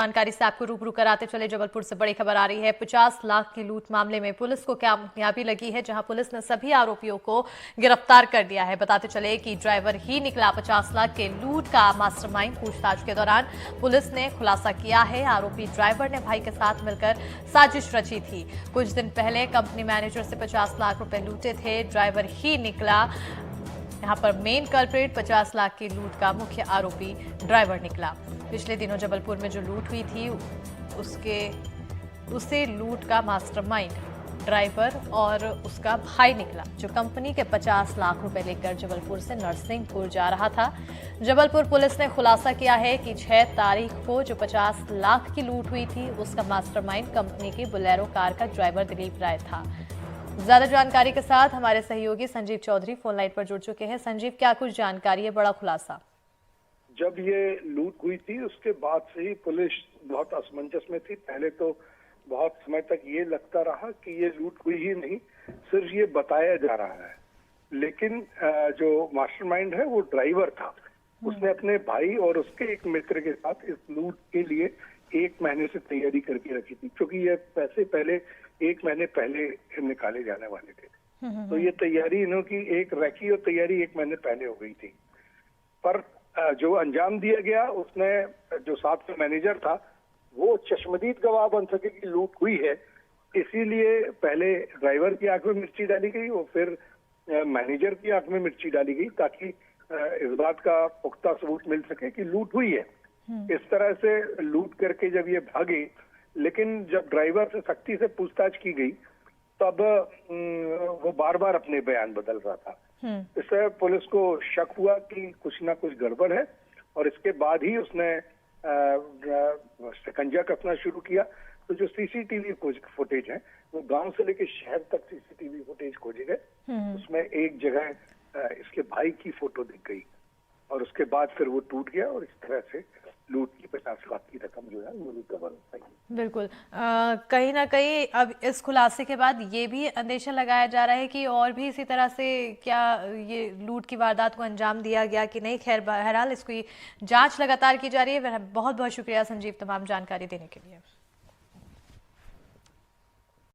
जानकारी से आपको रूबरू कराते चले। जबलपुर से बड़ी खबर आ रही है। 50 लाख की लूट मामले में पुलिस को कामयाबी लगी है, जहां पुलिस ने सभी आरोपियों को गिरफ्तार कर दिया है। बताते चले कि ड्राइवर ही निकला 50 लाख के लूट का मास्टरमाइंड। पूछताछ के दौरान पुलिस ने खुलासा किया है, आरोपी ड्राइवर ने भाई के साथ मिलकर साजिश रची थी। कुछ दिन पहले कंपनी मैनेजर से 50 लाख रुपए लूटे थे, ड्राइवर ही निकला। यहां पर मेन कल्प्रिट 50 लाख की लूट का मुख्य आरोपी ड्राइवर निकला। पिछले दिनों जबलपुर में जो लूट हुई थी उसे लूट का मास्टरमाइंड ड्राइवर और उसका भाई निकला, जो कंपनी के 50 लाख रुपए लेकर जबलपुर से नरसिंहपुर जा रहा था। जबलपुर पुलिस ने खुलासा किया है कि 6 तारीख को जो 50 लाख की लूट हुई थी उसका मास्टरमाइंड कंपनी की बोलेरो कार का ड्राइवर दिलीप राय था। ज्यादा जानकारी के साथ हमारे सहयोगी संजीव चौधरी फोन लाइन पर जुड़ चुके हैं। संजीव, क्या कुछ जानकारी है, बड़ा खुलासा? जब ये लूट हुई थी उसके बाद से ही पुलिस बहुत असमंजस में थी। पहले तो बहुत समय तक ये लगता रहा कि ये लूट हुई ही नहीं, सिर्फ ये बताया जा रहा है। लेकिन जो मास्टरमाइंड है वो ड्राइवर था। उसने अपने भाई और उसके एक मित्र के साथ इस लूट के लिए 1 महीने से तैयारी करके रखी थी, क्योंकि ये पैसे पहले 1 महीने पहले निकाले जाने वाले थे। तो ये तैयारी इन्हों की एक रखी और तैयारी 1 महीने पहले हो गई थी। पर जो अंजाम दिया गया उसने, जो साथ में मैनेजर था, वो चश्मदीद गवाह बन सके कि लूट हुई है, इसीलिए पहले ड्राइवर की आंख में मिर्ची डाली गई और फिर मैनेजर की आंख में मिर्ची डाली गई, ताकि इस बात का पुख्ता सबूत मिल सके कि लूट हुई है। इस तरह से लूट करके जब ये भागे, लेकिन जब ड्राइवर से सख्ती से पूछताछ की गई तब वो बार बार अपने बयान बदल रहा था। इससे पुलिस को शक हुआ कि कुछ ना कुछ गड़बड़ है, और इसके बाद ही उसने शिकंजा कसना शुरू किया। तो जो सीसीटीवी फुटेज है वो गांव से लेकर शहर तक सीसीटीवी फुटेज खोजे गए। उसमें एक जगह इसके भाई की फोटो दिख गई और उसके बाद फिर वो टूट गया और इस तरह से लूट की 50 लाख की रकम जो है वो रिकवर हो पाई। बिल्कुल, कहीं ना कहीं अब इस खुलासे के बाद ये भी अंदेशा लगाया जा रहा है कि और भी इसी तरह से क्या ये लूट की वारदात को अंजाम दिया गया कि नहीं। खैर, बहरहाल इसकी जांच लगातार की जा रही है। बहुत बहुत शुक्रिया संजीव तमाम जानकारी देने के लिए।